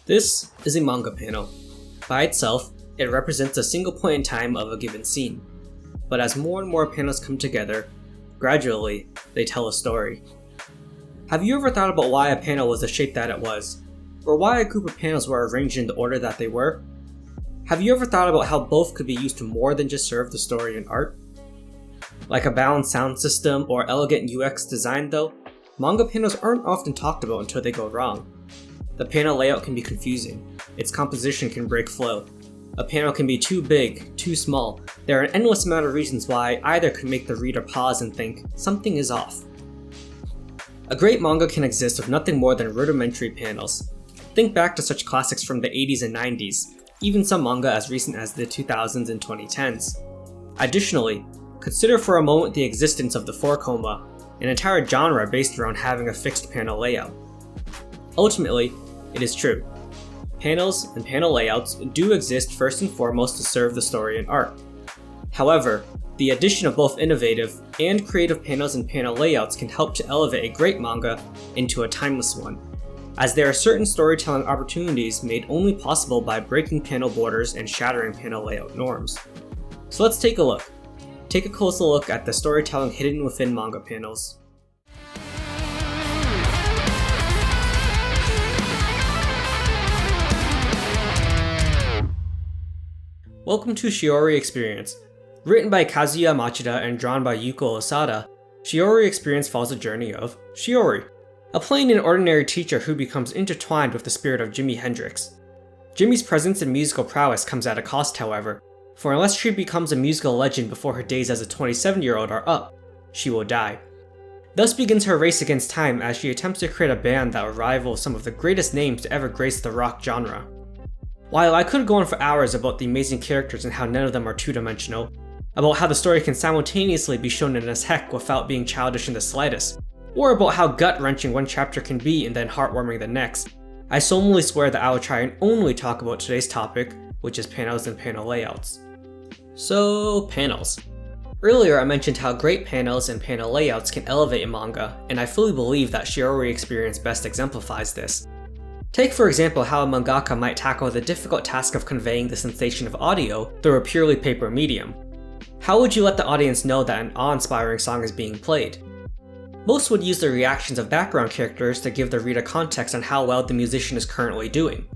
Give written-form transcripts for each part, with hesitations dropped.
This is a manga panel. By itself, it represents a single point in time of a given scene. But as more and more panels come together, gradually, they tell a story. Have you ever thought about why a panel was the shape that it was? Or why a group of panels were arranged in the order that they were? Have you ever thought about how both could be used to more than just serve the story and art? Like a balanced sound system or elegant UX design though, manga panels aren't often talked about until they go wrong. The panel layout can be confusing, its composition can break flow. A panel can be too big, too small. There are an endless amount of reasons why either could make the reader pause and think, something is off. A great manga can exist with nothing more than rudimentary panels. Think back to such classics from the 80s and 90s, even some manga as recent as the 2000s and 2010s. Additionally, consider for a moment the existence of the 4-koma, an entire genre based around having a fixed panel layout. Ultimately, it is true. Panels and panel layouts do exist first and foremost to serve the story and art. However, the addition of both innovative and creative panels and panel layouts can help to elevate a great manga into a timeless one, as there are certain storytelling opportunities made only possible by breaking panel borders and shattering panel layout norms. So let's take a look. Take a closer look at the storytelling hidden within manga panels. Welcome to Shiori Experience. Written by Kazuya Machida and drawn by Yuko Osada, Shiori Experience follows the journey of Shiori, a plain and ordinary teacher who becomes intertwined with the spirit of Jimi Hendrix. Jimmy's presence and musical prowess comes at a cost, however, for unless she becomes a musical legend before her days as a 27-year-old are up, she will die. Thus begins her race against time as she attempts to create a band that will rival some of the greatest names to ever grace the rock genre. While I could go on for hours about the amazing characters and how none of them are two-dimensional, about how the story can simultaneously be shonen as heck without being childish in the slightest, or about how gut-wrenching one chapter can be and then heartwarming the next, I solemnly swear that I will try and only talk about today's topic, which is panels and panel layouts. So, panels. Earlier I mentioned how great panels and panel layouts can elevate a manga, and I fully believe that Shiori Experience best exemplifies this. Take for example how a mangaka might tackle the difficult task of conveying the sensation of audio through a purely paper medium. How would you let the audience know that an awe-inspiring song is being played? Most would use the reactions of background characters to give the reader context on how well the musician is currently doing.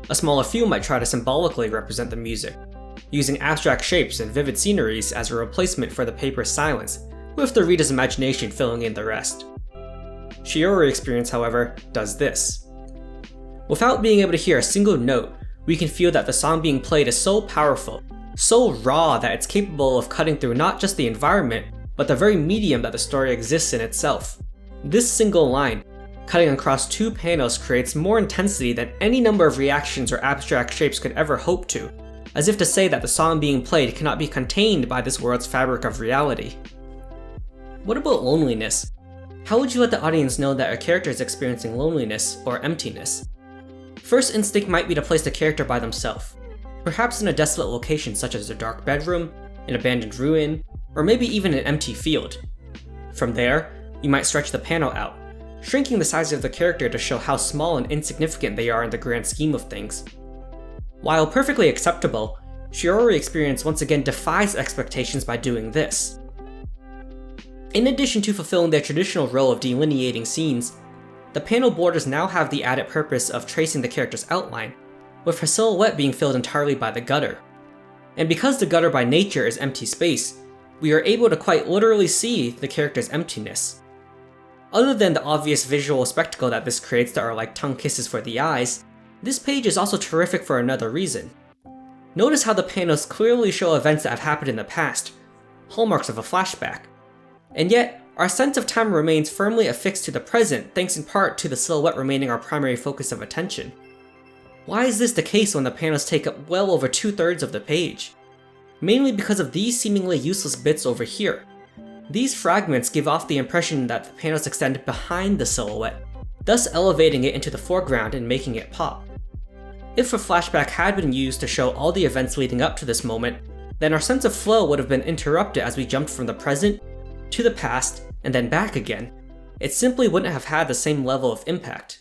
A smaller few might try to symbolically represent the music, using abstract shapes and vivid sceneries as a replacement for the paper's silence, with the reader's imagination filling in the rest. Shiori Experience, however, does this. Without being able to hear a single note, we can feel that the song being played is so powerful, so raw that it's capable of cutting through not just the environment, but the very medium that the story exists in itself. This single line, cutting across two panels, creates more intensity than any number of reactions or abstract shapes could ever hope to, as if to say that the song being played cannot be contained by this world's fabric of reality. What about loneliness? How would you let the audience know that a character is experiencing loneliness or emptiness? First instinct might be to place the character by themselves, perhaps in a desolate location such as a dark bedroom, an abandoned ruin, or maybe even an empty field. From there, you might stretch the panel out, shrinking the size of the character to show how small and insignificant they are in the grand scheme of things. While perfectly acceptable, Shiori Experience once again defies expectations by doing this. In addition to fulfilling their traditional role of delineating scenes, the panel borders now have the added purpose of tracing the character's outline, with her silhouette being filled entirely by the gutter. And because the gutter by nature is empty space, we are able to quite literally see the character's emptiness. Other than the obvious visual spectacle that this creates that are like tongue kisses for the eyes, this page is also terrific for another reason. Notice how the panels clearly show events that have happened in the past, hallmarks of a flashback. And yet, our sense of time remains firmly affixed to the present thanks in part to the silhouette remaining our primary focus of attention. Why is this the case when the panels take up well over 2/3 of the page? Mainly because of these seemingly useless bits over here. These fragments give off the impression that the panels extend behind the silhouette, thus elevating it into the foreground and making it pop. If a flashback had been used to show all the events leading up to this moment, then our sense of flow would have been interrupted as we jumped from the present to the past and then back again. It simply wouldn't have had the same level of impact.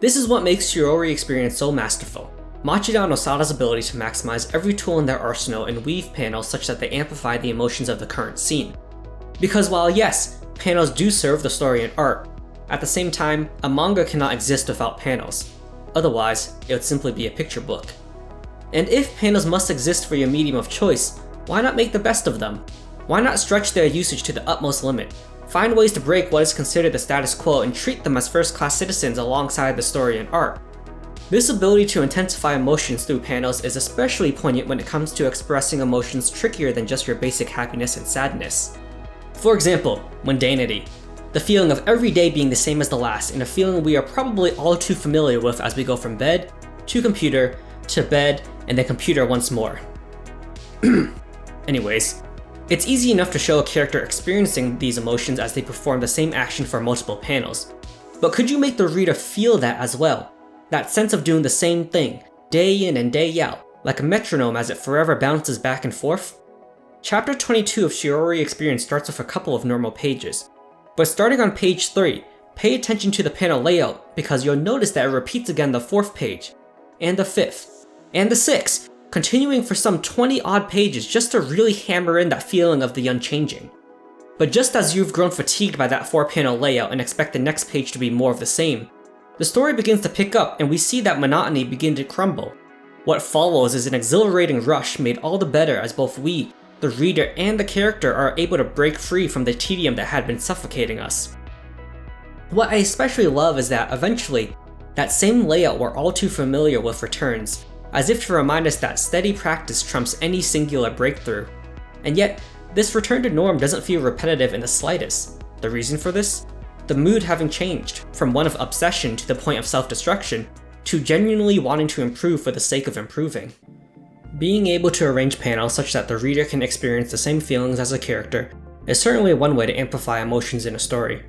This is what makes Shiori Experience so masterful. Machida and Osada's ability to maximize every tool in their arsenal and weave panels such that they amplify the emotions of the current scene. Because while yes, panels do serve the story and art, at the same time, a manga cannot exist without panels. Otherwise, it would simply be a picture book. And if panels must exist for your medium of choice, why not make the best of them? Why not stretch their usage to the utmost limit? Find ways to break what is considered the status quo and treat them as first-class citizens alongside the story and art. This ability to intensify emotions through panels is especially poignant when it comes to expressing emotions trickier than just your basic happiness and sadness. For example, mundanity. The feeling of every day being the same as the last, and a feeling we are probably all too familiar with as we go from bed, to computer, to bed, and then computer once more. Anyways, it's easy enough to show a character experiencing these emotions as they perform the same action for multiple panels. But could you make the reader feel that as well? That sense of doing the same thing, day in and day out, like a metronome as it forever bounces back and forth? Chapter 22 of Shiori Experience starts with a couple of normal pages. But starting on page 3, pay attention to the panel layout because you'll notice that it repeats again the 4th page, and the 5th, and the 6th, continuing for some 20 odd pages just to really hammer in that feeling of the unchanging. But just as you've grown fatigued by that 4-panel layout and expect the next page to be more of the same, the story begins to pick up and we see that monotony begin to crumble. What follows is an exhilarating rush made all the better as both we, the reader, and the character are able to break free from the tedium that had been suffocating us. What I especially love is that eventually, that same layout we're all too familiar with returns, as if to remind us that steady practice trumps any singular breakthrough. And yet, this return to norm doesn't feel repetitive in the slightest. The reason for this? The mood having changed, from one of obsession to the point of self-destruction, to genuinely wanting to improve for the sake of improving. Being able to arrange panels such that the reader can experience the same feelings as a character is certainly one way to amplify emotions in a story.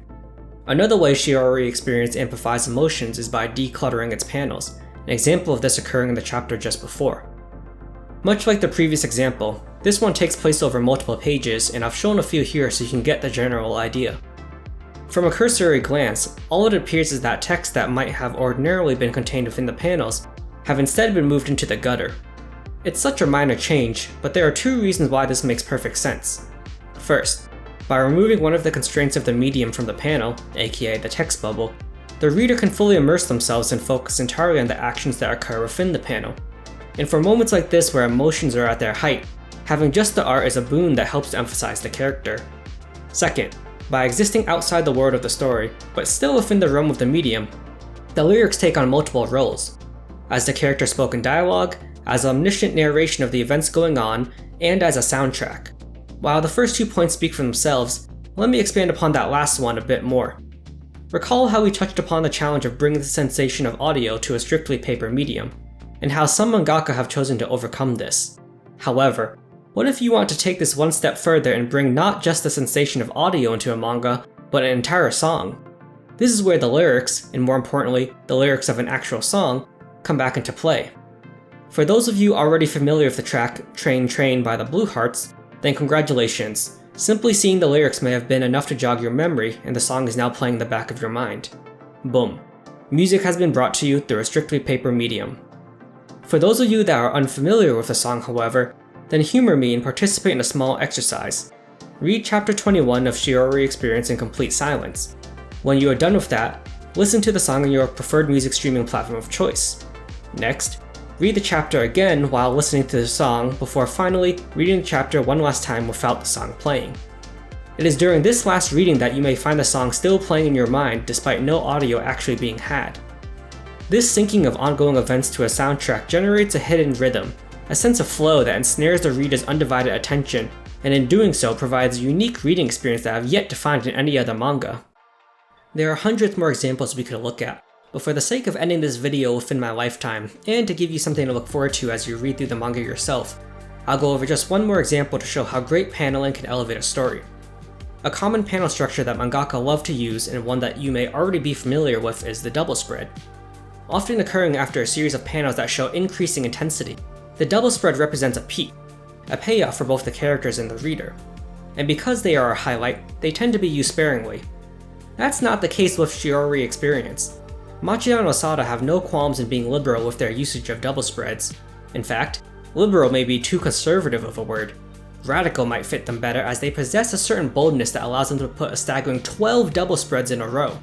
Another way Shiori Experience amplifies emotions is by decluttering its panels, an example of this occurring in the chapter just before. Much like the previous example, this one takes place over multiple pages, and I've shown a few here so you can get the general idea. From a cursory glance, all it appears is that text that might have ordinarily been contained within the panels have instead been moved into the gutter. It's such a minor change, but there are 2 reasons why this makes perfect sense. First, by removing one of the constraints of the medium from the panel, aka the text bubble, the reader can fully immerse themselves and focus entirely on the actions that occur within the panel. And for moments like this where emotions are at their height, having just the art is a boon that helps to emphasize the character. Second, by existing outside the world of the story, but still within the realm of the medium, the lyrics take on multiple roles, as the character's spoken dialogue, as omniscient narration of the events going on, and as a soundtrack. While the first 2 points speak for themselves, let me expand upon that last one a bit more. Recall how we touched upon the challenge of bringing the sensation of audio to a strictly paper medium, and how some mangaka have chosen to overcome this. However, what if you want to take this one step further and bring not just the sensation of audio into a manga, but an entire song? This is where the lyrics, and more importantly, the lyrics of an actual song, come back into play. For those of you already familiar with the track Train Train by the Blue Hearts, then congratulations. Simply seeing the lyrics may have been enough to jog your memory, and the song is now playing in the back of your mind. Boom. Music has been brought to you through a strictly paper medium. For those of you that are unfamiliar with the song, however, then humor me and participate in a small exercise. Read chapter 21 of Shiori Experience in complete silence. When you are done with that, listen to the song on your preferred music streaming platform of choice. Next, read the chapter again while listening to the song before finally reading the chapter one last time without the song playing. It is during this last reading that you may find the song still playing in your mind despite no audio actually being had. This syncing of ongoing events to a soundtrack generates a hidden rhythm, a sense of flow that ensnares the reader's undivided attention, and in doing so provides a unique reading experience that I have yet to find in any other manga. There are hundreds more examples we could look at, but for the sake of ending this video within my lifetime, and to give you something to look forward to as you read through the manga yourself, I'll go over just one more example to show how great paneling can elevate a story. A common panel structure that mangaka love to use, and one that you may already be familiar with, is the double spread. Often occurring after a series of panels that show increasing intensity, the double spread represents a peak, a payoff for both the characters and the reader. And because they are a highlight, they tend to be used sparingly. That's not the case with Shiori Experience. Machida and Osada have no qualms in being liberal with their usage of double spreads. In fact, liberal may be too conservative of a word. Radical might fit them better, as they possess a certain boldness that allows them to put a staggering 12 double spreads in a row.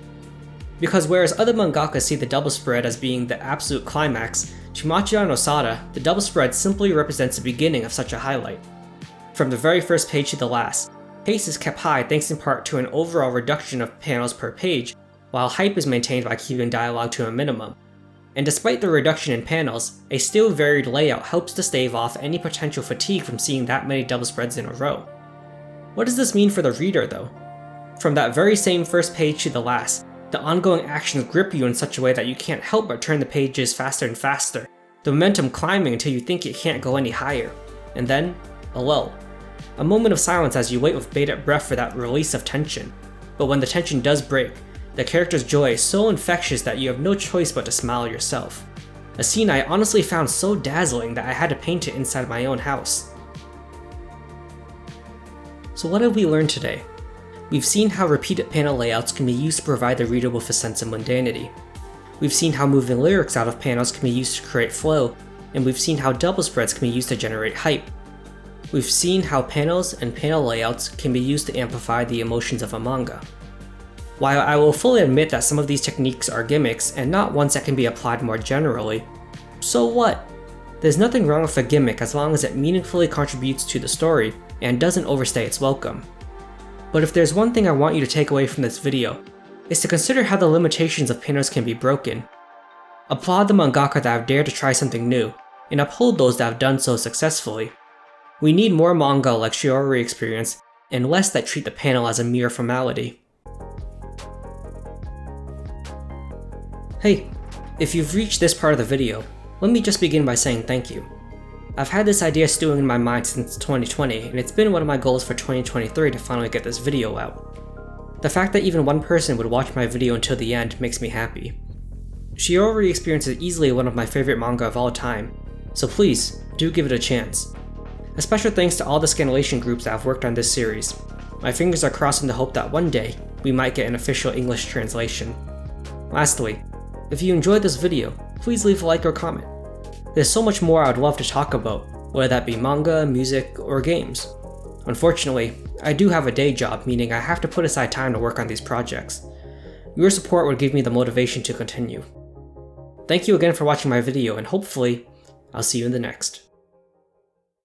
Because whereas other mangakas see the double spread as being the absolute climax, to Machida and Osada, the double spread simply represents the beginning of such a highlight. From the very first page to the last, pace is kept high thanks in part to an overall reduction of panels per page, while hype is maintained by keeping dialogue to a minimum. And despite the reduction in panels, a still varied layout helps to stave off any potential fatigue from seeing that many double spreads in a row. What does this mean for the reader though? From that very same first page to the last, the ongoing actions grip you in such a way that you can't help but turn the pages faster and faster, the momentum climbing until you think it can't go any higher. And then, a lull. A moment of silence as you wait with bated breath for that release of tension. But when the tension does break, the character's joy is so infectious that you have no choice but to smile yourself. A scene I honestly found so dazzling that I had to paint it inside my own house. So what have we learned today? We've seen how repeated panel layouts can be used to provide the reader with a sense of mundanity. We've seen how moving lyrics out of panels can be used to create flow, and we've seen how double spreads can be used to generate hype. We've seen how panels and panel layouts can be used to amplify the emotions of a manga. While I will fully admit that some of these techniques are gimmicks and not ones that can be applied more generally, so what? There's nothing wrong with a gimmick as long as it meaningfully contributes to the story and doesn't overstay its welcome. But if there's one thing I want you to take away from this video, it's to consider how the limitations of panels can be broken. Applaud the mangaka that have dared to try something new, and uphold those that have done so successfully. We need more manga like Shiori Experience, and less that treat the panel as a mere formality. Hey, if you've reached this part of the video, let me just begin by saying thank you. I've had this idea stewing in my mind since 2020, and it's been one of my goals for 2023 to finally get this video out. The fact that even one person would watch my video until the end makes me happy. Shiori Experience is easily one of my favorite manga of all time, so please, do give it a chance. A special thanks to all the scanlation groups that have worked on this series. My fingers are crossed in the hope that one day, we might get an official English translation. Lastly, if you enjoyed this video, please leave a like or comment. There's so much more I would love to talk about, whether that be manga, music, or games. Unfortunately, I do have a day job, meaning I have to put aside time to work on these projects. Your support would give me the motivation to continue. Thank you again for watching my video, and hopefully, I'll see you in the next.